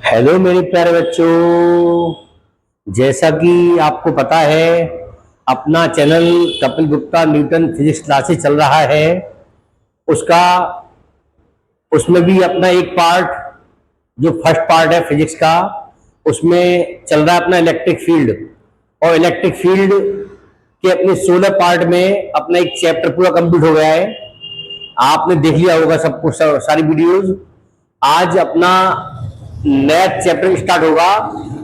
Hello मेरे प्यारे बच्चों। जैसा कि आपको पता है, अपना channel Kapil Gupta Newton physics classes चल रहा है। उसका उसमें भी अपना एक पार्ट, जो फर्स्ट पार्ट है फिजिक्स का, उसमें चल रहा है अपना इलेक्ट्रिक फील्ड। और इलेक्ट्रिक फील्ड के अपने 16 पार्ट में अपना एक चैप्टर पूरा कंप्लीट हो गया है। आपने देख लिया होगा सब कुछ, सारी वीडियोज। आज अपना नया चैप्टर स्टार्ट होगा,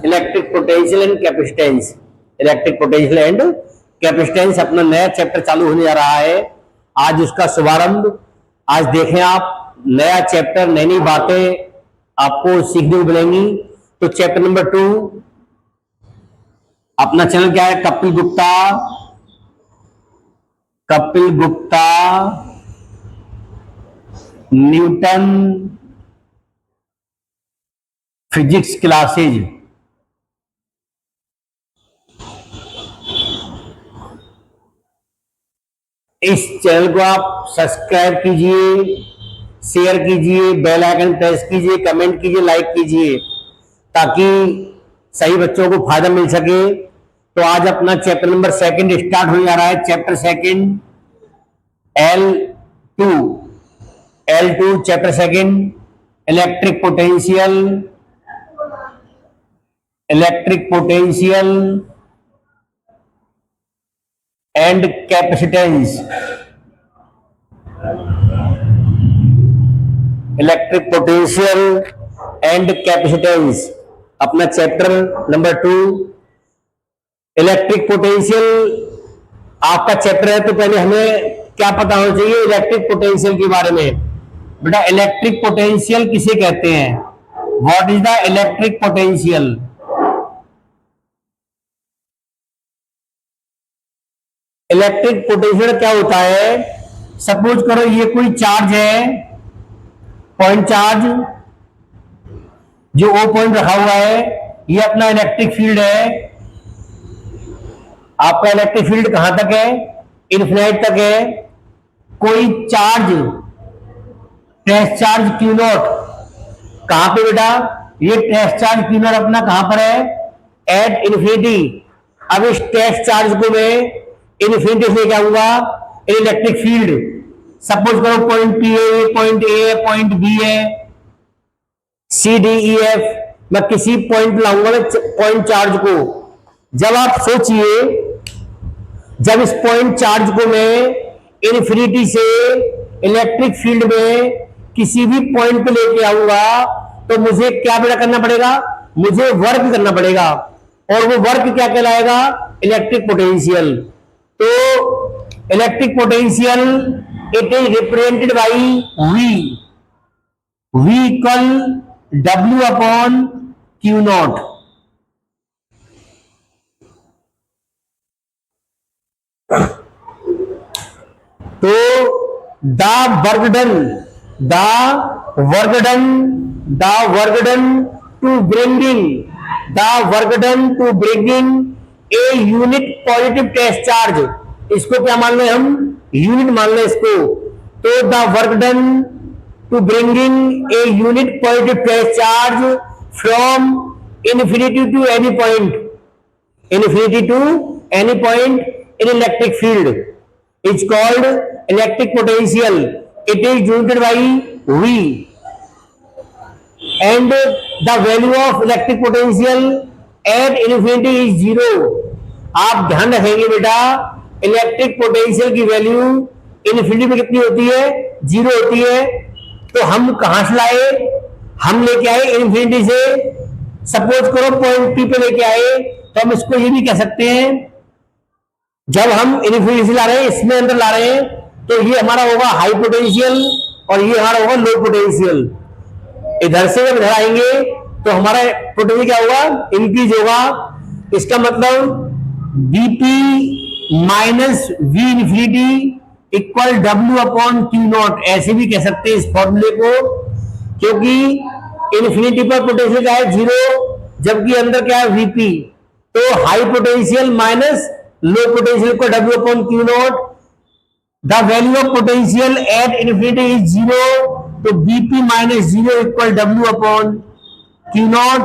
electric potential and capacitance. Electric potential and capacitance अपना नया चैप्टर चालू होने जा रहा है। आज उसका शुभारंभ। आज देखें आप, नया चैप्टर, नई नई बातें आपको सीखने को मिलेंगी। तो चैप्टर नंबर 2, अपना चैनल क्या है? Kapil Gupta. Kapil Gupta Newton physics classes. इस चैनल को आप सब्सक्राइब कीजिए, शेयर कीजिए, बेल आइकन प्रेस कीजिए, कमेंट कीजिए, लाइक कीजिए, ताकि सही बच्चों को फायदा मिल सके। तो आज अपना चैप्टर नंबर 2 स्टार्ट होने जा रहा है। Chapter 2 L2, chapter 2 electric potential and capacitance. Electric potential and capacitance अपना चैप्टर नंबर 2। इलेक्ट्रिक पोटेंशियल आपका चैप्टर है, तो पहले हमें क्या पता होना चाहिए इलेक्ट्रिक पोटेंशियल के बारे में। बेटा, इलेक्ट्रिक पोटेंशियल किसे कहते हैं? What is the electric potential? Electric potential क्या होता है? सपोज करो ये कोई चार्ज है, पॉइंट चार्ज, जो O पॉइंट रखा हुआ है। ये अपना इलेक्ट्रिक फील्ड है। आपका इलेक्ट्रिक फील्ड कहां तक है? इन्फिनाइट तक है। कोई चार्ज, टेस्ट चार्ज Q0 कहां पे बेटा? ये टेस्ट चार्ज Q0 अपना कहां पर है? At infinity. अब इस टेस्ट चार्ज को मैं इन्फिनिटी से क्या आऊंगा? Electric field. सपोज करो पॉइंट P है, पॉइंट A है, पॉइंट B है, C D E F। मैं किसी पॉइंट लाऊंगा पॉइंट चार्ज को। जब आप सोचिए, जब इस पॉइंट चार्ज को मैं इन्फिनिटी से इलेक्ट्रिक फील्ड में किसी भी पॉइंट पे लेके आऊंगा, तो मुझे क्या बेटा करना पड़ेगा? मुझे वर्क करना पड़ेगा। और वो वर्क क्या कहलाएगा? Electric potential. तो electric potential it is represented by V equal W upon Q0। तो the work done to bringing a unit positive test charge. इसको क्या मान लें हम? यूनिट मान लें इसको। तो the work done to bringing a unit positive test charge from infinity to any point in electric field is called electric potential. It is denoted by V, and the value of electric potential at infinity is 0. आप ध्यान रखेंगे बेटा, electric potential की value infinity में कितनी होती है? 0 होती है। तो हम कहां से लाए? हम लेके आए इन्फिनिटी से। सपोज करो पॉइंट P पे लेके आए, तो हम इसको ये भी कह सकते हैं, जब हम इन्फिनिटी ला रहे हैं, इसमें अंदर ला रहे हैं, तो ये हमारा होगा हाई पोटेंशियल और ये हमारा होगा लो पोटेंशियल। इधर से जब इधर आएंगे तो हमारा पोटेंशियल क्या होगा? इंक्रीज होगा। इसका मतलब Vp minus V infinity equal W upon Q0। ऐसे भी कह सकते हैं इस फॉर्मूले को, क्योंकि इन्फिनिटी पर पोटेंशियल क्या है? 0, जबकि अंदर क्या है? Vp। तो high potential minus low potential को W upon Q0। The value of potential at infinity is 0। तो Bp minus 0 equal W upon Q not,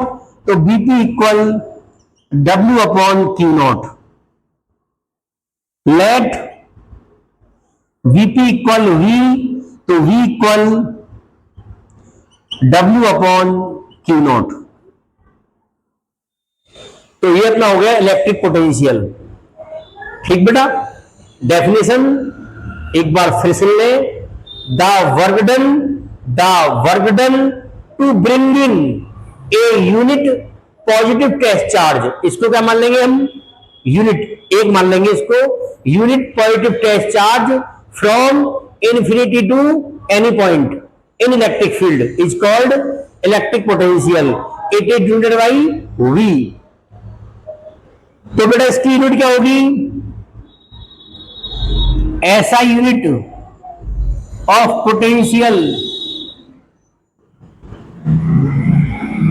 तो BP equal W upon Q not. Let VP equal V, तो V equal W upon Q not. तो ये अपना हो गया electric potential. ठीक बेटा, डेफिनेशन एक बार फिर सुन ले। The work done to bring in a unit positive test charge, इसको क्या मान लेंगे हम, यूनिट एक मान लेंगे इसको, unit positive test charge from infinity to any point in electric field is called electric potential. It is denoted by V. तो बेटा इसकी यूनिट क्या होगी, ऐसा unit of potential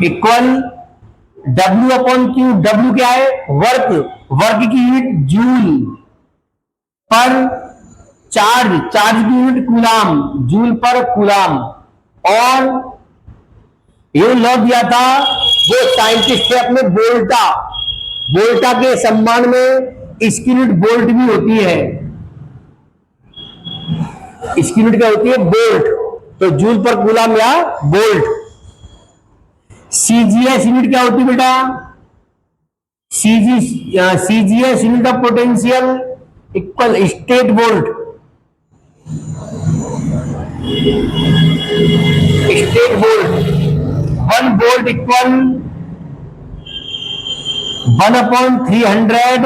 equal W upon Q. W क्या है, वर्क की unit joule पर चार्ज की यूनिट कूलाम, जूल पर कूलाम। और ये लॉ दिया था वो साइंटिस्ट थे अपने वोल्टा के सम्मान में इसकी यूनिट वोल्ट भी होती है। इसकी यूनिट क्या होती है, वोल्ट, तो जूल पर कूलाम या वोल्ट। सीजीएस यूनिट क्या होती है बेटा, CGS unit of potential equal state volt. State volt, 1 volt equal 1/300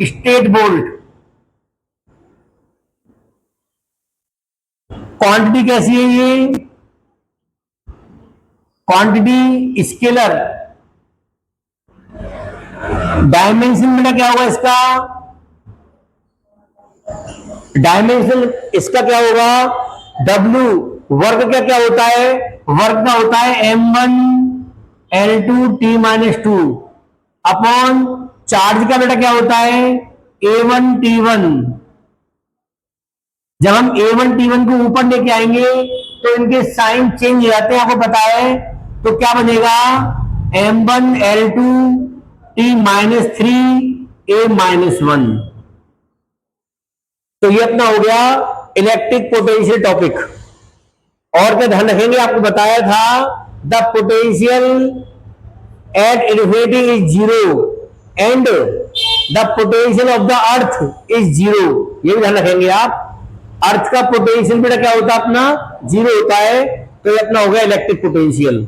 state volt. Quantity कैसी है ये, क्वांटिटी स्केलर। डायमेंशन बेटा क्या होगा इसका, डायमेंशन इसका क्या होगा, W। वर्क का क्या होता है, वर्क का होता है m1 L2 T-2 upon charge का बेटा क्या होता है A1 T1। जब हम A1 T1 को ऊपर लेके आएंगे तो इनके साइन चेंज हो जाते हैं, आपको पता है। तो क्या बनेगा, m1 L2 T-3 A-1। तो ये अपना हो गया इलेक्ट्रिक पोटेंशियल टॉपिक। और क्या ध्यान रखेंगे, आपको बताया था the potential at infinity is zero and the potential of the earth is zero. ये भी ध्यान रखेंगे आप, अर्थ का पोटेंशियल बेटा क्या होता है अपना, जीरो होता है। तो ये अपना हो गया इलेक्ट्रिक पोटेंशियल।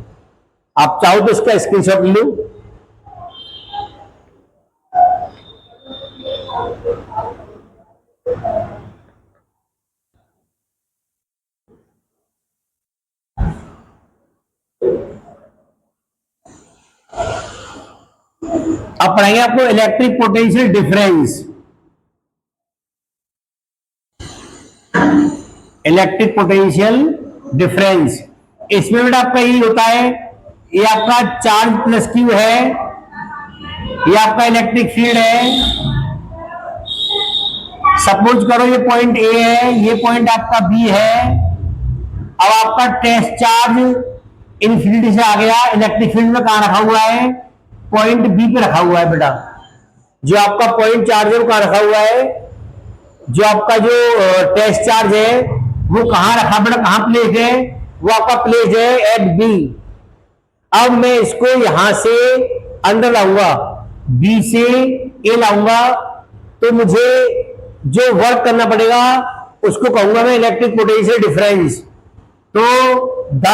आप चाहो तो इसका स्क्रीनशॉट ले लो। अब पढ़ेंगे आपको electric potential difference. Electric potential difference, इसमें बेटा आपका यही होता है, ये आपका चार्ज प्लस क्यू है, ये आपका इलेक्ट्रिक फील्ड है। सपोज करो ये पॉइंट ए है, ये पॉइंट आपका बी है। अब आपका टेस्ट चार्ज इन्फिनिटी से आ गया, इलेक्ट्रिक फील्ड में कहां रखा हुआ है, पॉइंट बी पे रखा हुआ है बेटा। जो आपका पॉइंट चार्ज है वो कहां रखा हुआ है, जो आपका जो टेस्ट चार्ज है वो कहां रखा बेटा, कहां प्लेस है, वो आपका प्लेस है एट बी। अब मैं इसको यहां से अंदर लाऊंगा, बी से ए लाऊंगा, तो मुझे जो वर्क करना पड़ेगा उसको कहूंगा मैं इलेक्ट्रिक पोटेंशियल डिफरेंस। तो the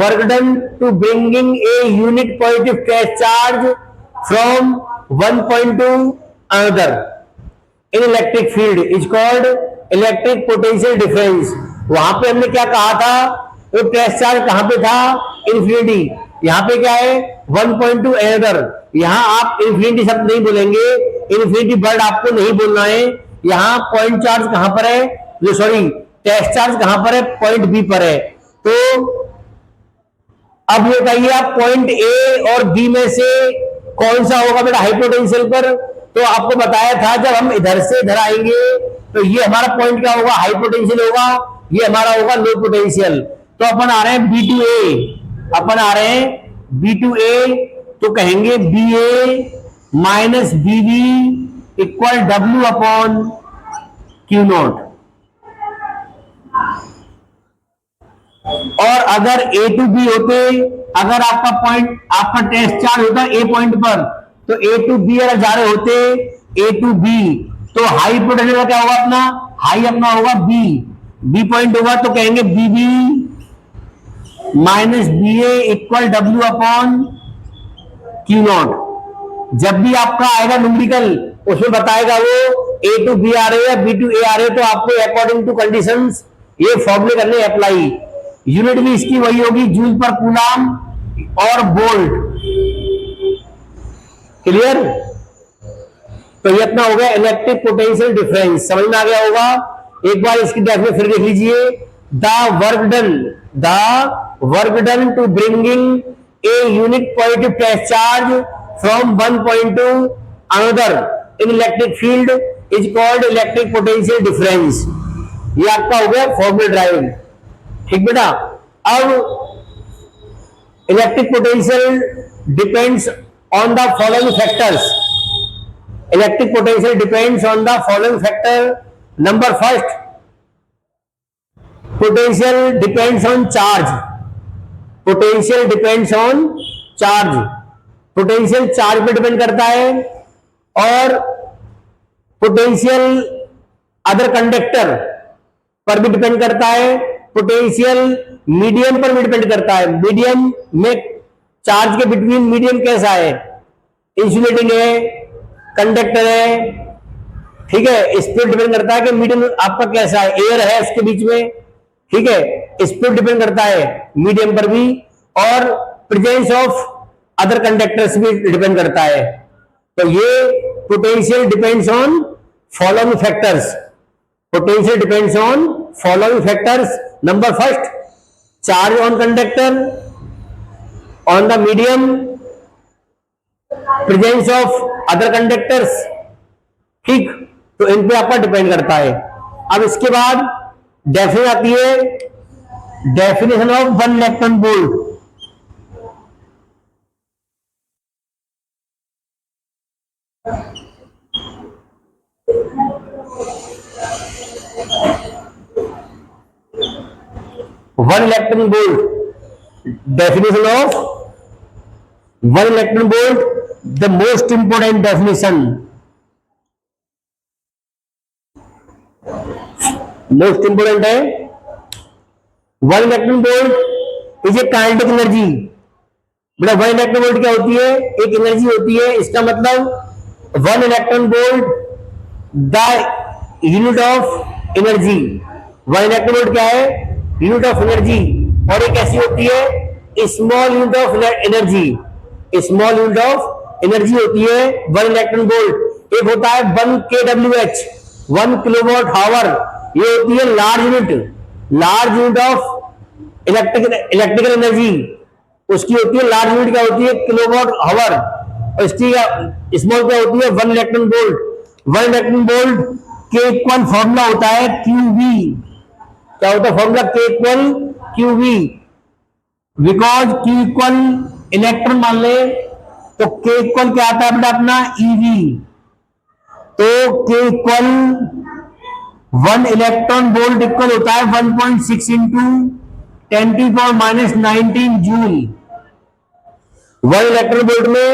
work done to bringing a unit positive test charge from one point to another in electric field is called electric potential difference. वहां पे हमने क्या कहा था, वो टेस्ट चार्ज कहां पे था, इन्फिनिटी। यहाँ पे क्या है, 1.2 अनदर। यहाँ आप इन्फिनिटी शब्द नहीं बोलेंगे, इन्फिनिटी वर्ड आपको नहीं बोलना है। यहाँ पॉइंट चार्ज कहां पर है, जो सॉरी टेस्ट चार्ज कहां पर है, पॉइंट बी पर है। तो अब ये बताइए आप पॉइंट ए और बी में से कौन सा होगा बेटा हाई पोटेंशियल पर। तो आपको बताया था जब हम इधर से इधर आएंगे तो ये हमारा पॉइंट क्या होगा, हाई पोटेंशियल होगा, ये हमारा होगा लो पोटेंशियल। तो अपन आ रहे हैं बी टू ए, अपन आ रहे हैं बी टू ए, तो कहेंगे B A minus B B equal W upon Q naught. और अगर ए टू बी होते, अगर आपका पॉइंट, आपका टेस्ट चार्ज होता ए पॉइंट पर, तो ए टू बी अगर जा रहे होते ए टू बी, तो हाई पोटेंशियल का क्या होगा अपना, हाई अपना होगा बी पॉइंट होगा, तो कहेंगे B B minus B A equal W upon Q naught. जब भी आपका आएगा न्यूमेरिकल, उसमें बताएगा वो ए टू बी आ रहे हैं बी टू ए आ रहे हैं, तो आपको अकॉर्डिंग टू कंडीशंस ये फॉर्मूले करने अप्लाई। यूनिट भी इसकी वही होगी, जूल पर कूलम और वोल्ट। क्लियर? तो ये अपना हो गया इलेक्ट्रिक पोटेंशियल डिफरेंस, समझ में आ गया होगा। एक बार इसकी डेफिनेशन फिर देख लीजिए। The work done to bringing a unit positive test charge from one point to another in electric field is called electric potential difference. ये आपका हो गया फॉर्मूला ड्राइव। ठीक बेटा। अब electric potential depends on the following factors. Electric potential depends on the following factor. Number first, potential depends on charge. Potential depends on charge. Potential charge पे depend करता है, और पोटेंशियल अदर कंडक्टर पर भी depend करता है। Potential medium पर भी डिपेंड करता है। मीडियम में चार्ज के बिटवीन मीडियम कैसा है, इंसुलेटिंग है, कंडक्टर है, ठीक है। इस पर डिपेंड करता है कि मीडियम आपका कैसा है, एयर है इसके बीच में, ठीक है। इस पर डिपेंड करता है मीडियम पर भी, और प्रेजेंस ऑफ अदर कंडक्टर्स भी डिपेंड करता है। तो ये potential depends on following factors. Potential depends on following factors. Number first, charge on conductor, on the medium, presence of other conductors. ठीक, तो इन पे आपका डिपेंड करता है। अब इसके बाद डेफिनेशन आती है, definition of one electron volt. One electron volt, definition of one electron volt, the most important definition, most important है। One electron volt is a kinetic energy. बेटा वन इलेक्ट्रॉन वोल्ट क्या होती है, एक एनर्जी होती है। इसका मतलब one electron volt the unit of energy. One electron volt क्या है, यूनिट ऑफ एनर्जी। और ये कैसी होती है, small unit of energy. Small unit of energy होती है वन इलेक्ट्रॉन वोल्ट। एक होता है 1 kWh, 1 किलोवाट आवर, ये होती है large unit, large unit of electrical energy. उसकी होती है लार्ज यूनिट, क्या होती है, किलोवाट आवर। और इसकी स्मॉल क्या होती है, 1 इलेक्ट्रॉन वोल्ट। 1 इलेक्ट्रॉन वोल्ट के इक्वल फॉर्मूला होता है QV। क्या होता है फॉर्मूला, के equal QV। Because Q equal electron मान ले, तो के इक्वल क्या आता है बेटा अपना EV। तो के इक्वल 1 इलेक्ट्रॉन वोल्ट इक्वल होता है 1.6 इंटू 10⁻⁻19 जूल। 1 इलेक्ट्रॉन वोल्ट में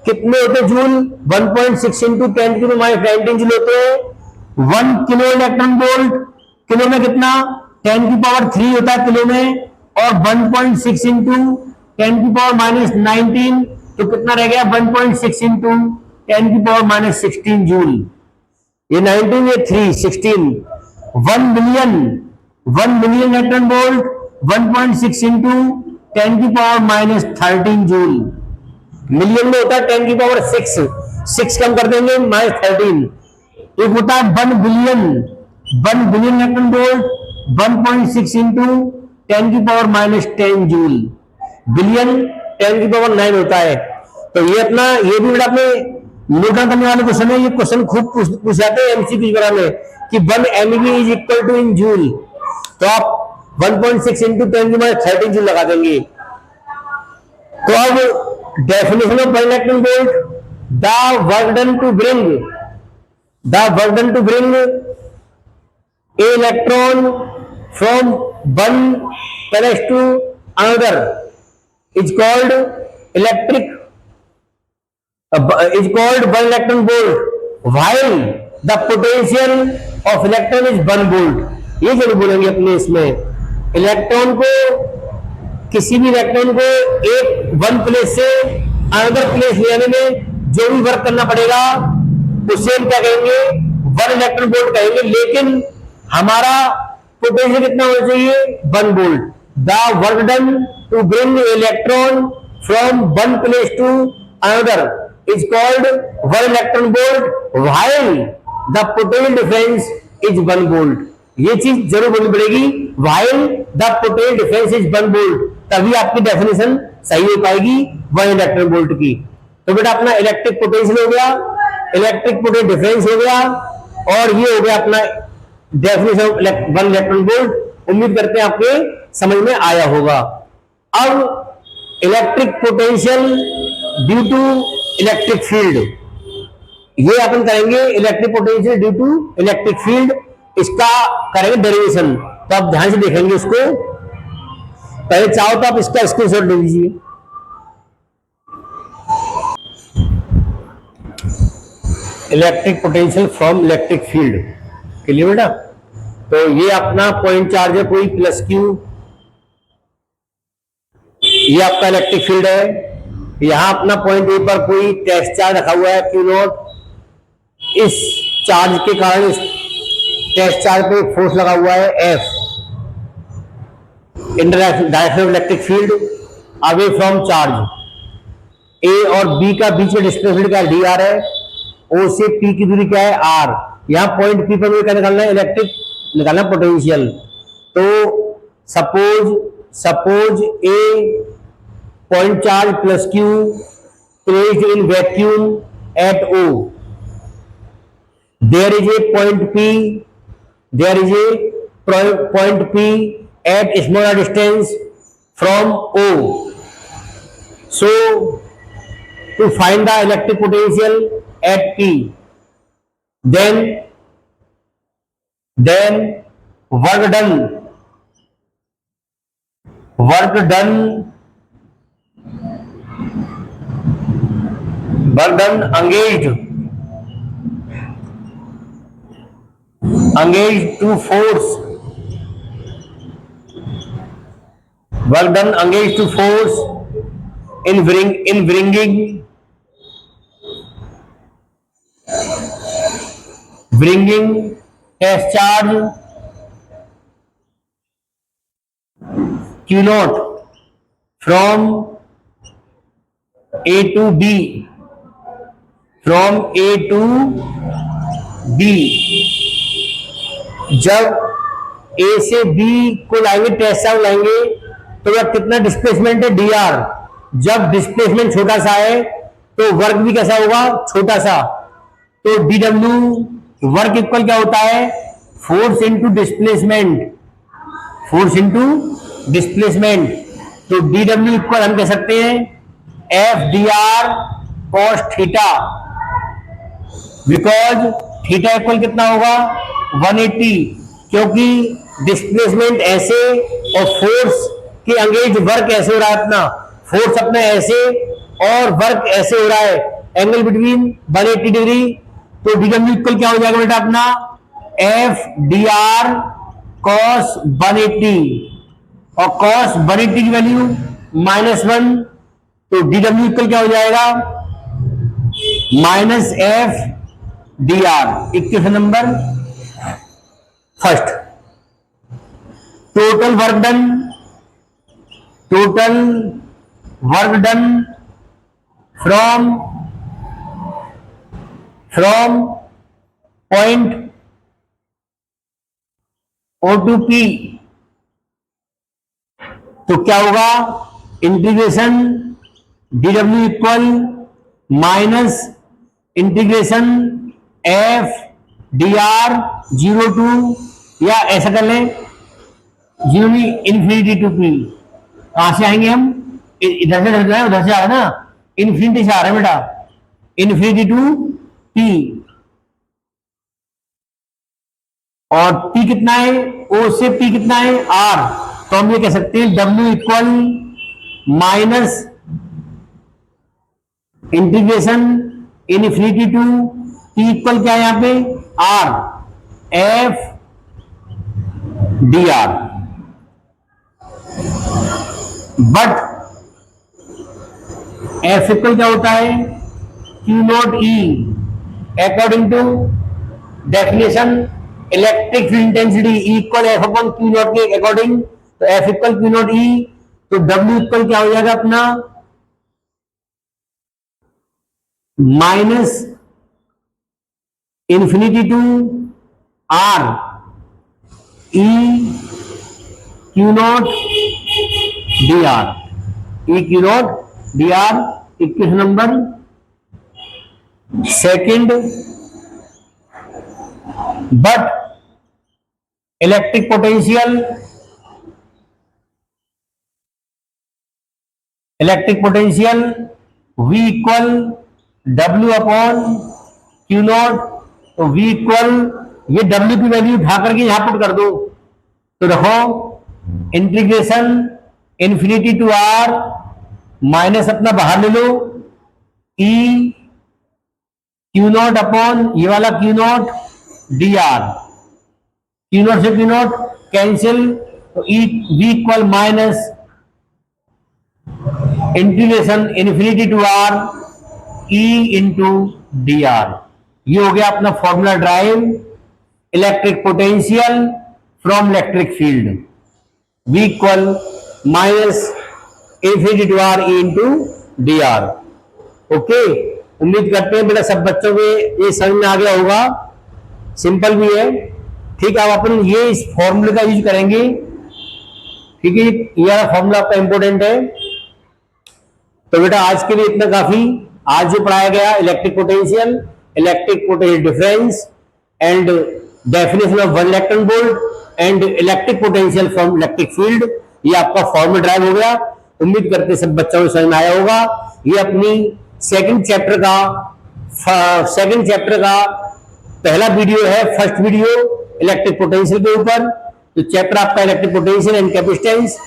कितने होते जूल, 1.6 इंटू 10⁻19 जूल होते हैं। 1 किलो इलेक्ट्रॉन वोल्ट, किलो में कितना, 10⁻³ होता है किलो में, और 1.6 इंटू 10⁻⁻19, तो कितना रह गया, 1.6 इंटू 10⁻16 जूल। ये 19, ये 3, 16। 1 million electron volt 1.6 into 10⁻13 joule. Million में होता है 10⁻6, 6 कम कर देंगे -13। एक होता है 1 billion electron volt 1.6 into 10⁻10 joule. Billion 10⁹ होता है। तो ये अपना, ये भी अपने नोट करने वाले क्वेश्चन है। ये क्वेश्चन खूब पूछ जाते हैं एमसीक्यू वगैरह में कि 1 MeV is equal to in joule, तो आप 1.6 इंटू 10⁻13 जूल लगा देंगे। तो अब definition of one electron volt, the work done to bring a electron from one place to another is called one electron volt, while the potential of electron is 1 volt। ये जरूर बोलेंगे अपने इसमें, electron को, किसी भी इलेक्ट्रॉन को एक वन प्लेस से अनदर प्लेस ले जाने में जो भी वर्क करना पड़ेगा उसे हम क्या कहेंगे, 1 इलेक्ट्रॉन वोल्ट कहेंगे। लेकिन हमारा पोटेंशियल कितना होना चाहिए, 1 volt. The work done to bring electron from one place to another is called 1 electron volt while the potential difference is 1 volt। ये चीज जरूर बोलनी पड़ेगी, while the potential difference is 1 volt, तभी आपकी डेफिनेशन सही हो पाएगी 1 इलेक्ट्रॉन वोल्ट की। तो बेटा अपना इलेक्ट्रिक पोटेंशियल हो गया, इलेक्ट्रिक पोटेंशियल डिफरेंस हो गया, और ये हो गया अपना डेफिनेशन ऑफ 1 इलेक्ट्रॉन वोल्ट। उम्मीद करते हैं आपके समझ में आया होगा। अब electric potential due to electric field, ये अपन करेंगे electric potential due to electric field, इसका करेंगे डेरिवेशन। तो आप ध्यान से देखेंगे इसको, पहले चाहो तो आप इसका स्क्रीनशॉट ले लीजिए। Electric potential from electric field के लिए बेटा, तो ये अपना पॉइंट चार्ज है कोई प्लस क्यू, ये आपका इलेक्ट्रिक फील्ड है। यहां अपना पॉइंट ए पर कोई टेस्ट चार्ज रखा हुआ है क्यू नॉट, इस चार्ज के कारण इस टेस्ट चार्ज पे फोर्स लगा हुआ है F, in direction of electric field away from charge. A और बी का बीच में डिस्प्लेसमेंट क्या डी आर है, ओ से पी की दूरी क्या है आर। यहां पॉइंट पी पर क्या निकालना है, इलेक्ट्रिक निकालना पोटेंशियल। तो suppose A point charge plus q placed in vacuum at O, there is a point P at smaller distance from O, so to find the electric potential at P, then work done engaged to force in bringing test charge Q naught from A to B, जब A से B को लाएंगे, test charge लाएंगे, तो वह कितना displacement है D R. जब डिस्प्लेसमेंट छोटा सा है तो वर्क भी कैसा होगा, छोटा सा। तो डी डब्ल्यू वर्क इक्वल क्या होता है, फोर्स इंटू डिस्प्लेसमेंट। तो डी डब्ल्यू इक्वल हम कह सकते हैं F D are cos theta, because theta equal कितना होगा 180, क्योंकि डिस्प्लेसमेंट ऐसे और फोर्स की एंगेज वर्क ऐसे हो रहा है, अपना फोर्स अपना ऐसे और वर्क ऐसे हो रहा है, एंगल बिटवीन 180 डिग्री। तो डी डब्ल्यू इक्वल क्या हो जाएगा बेटा अपना एफ डी आर कॉस 180, और कॉस 180 की वैल्यू -1, तो डी डब्ल्यू इक्वल क्या हो जाएगा minus F D R. 21 number first. Total work done from point O to P, तो क्या होगा integration D W equal minus integration F D R 0 to, या ऐसा कर लें 0 इन्फिनिटी टू पी। कहां से आएंगे हम, इधर से ढल रहा है, उधर से आ रहा है ना, इन्फिनिटी से आ रहा है बेटा, इन्फिनिटी टू टी। और P कितना है, O से P कितना है, R। तो हम ये कह सकते हैं W equal minus integration infinity to T equal क्या है यहाँ पे, R F dr। But F equal क्या होता है, Q naught E according to definition electric field intensity equal F upon Q naught के अकॉर्डिंग। तो F equal Q naught E, तो डब्ल्यू इक्वल क्या हो जाएगा अपना, minus infinity to R E Q naught D R, E Q naught D R. Equation number second. But electric potential V equal W upon Q not. तो V equal, ये W की value उठा करके यहां पुट कर दो, तो देखो integration infinity to R minus अपना बाहर ले लो E क्यू नॉट अपॉन ये वाला Q naught D R, Q naught से क्यू नॉट कैंसिल, तो E V equal minus integration infinity to R E into D R. ये हो गया अपना formula derive electric potential from electric field, V equal minus infinity to R E into D R. Okay, उम्मीद करते हैं बेटा सब बच्चों के ये समझ में आ गया होगा, सिंपल भी है। ठीक है, अब अपन ये इस फॉर्मूले का यूज करेंगे। ठीक है, ये फॉर्मूला आपका इंपॉर्टेंट है। तो बेटा आज के लिए इतना काफी। आज जो पढ़ाया गया electric potential difference and definition of one electron volt and electric potential from electric field, ये आपका फॉर्मूला ड्राइव हो गया। उम्मीद करते सब बच्चों को समझ में आया होगा। ये अपनी सेकंड चैप्टर का पहला वीडियो है, फर्स्ट वीडियो इलेक्ट्रिक पोटेंशियल के ऊपर। तो चैप्टर आपका इलेक्ट्रिक पोटेंशियल एंड कैपेसिटेंस।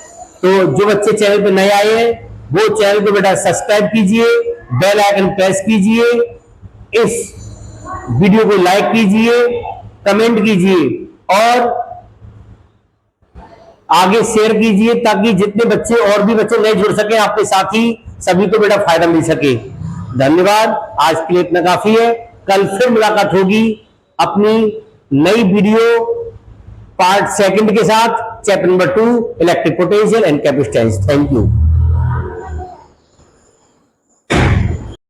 तो जो बच्चे चैनल पे नए आए हैं वो चैनल को बेटा सब्सक्राइब कीजिए, बेल आइकन प्रेस कीजिए, इस वीडियो को लाइक कीजिए, कमेंट कीजिए और आगे शेयर कीजिए, ताकि जितने बच्चे और भी बच्चे नए जुड़ सके आपके साथ ही, सभी को बेटा फायदा मिल सके। धन्यवाद, आज के लिए इतना काफी है। कल फिर मुलाकात होगी अपनी नई वीडियो पार्ट सेकंड के साथ, chapter number 2 electric potential and capacitance. Thank you.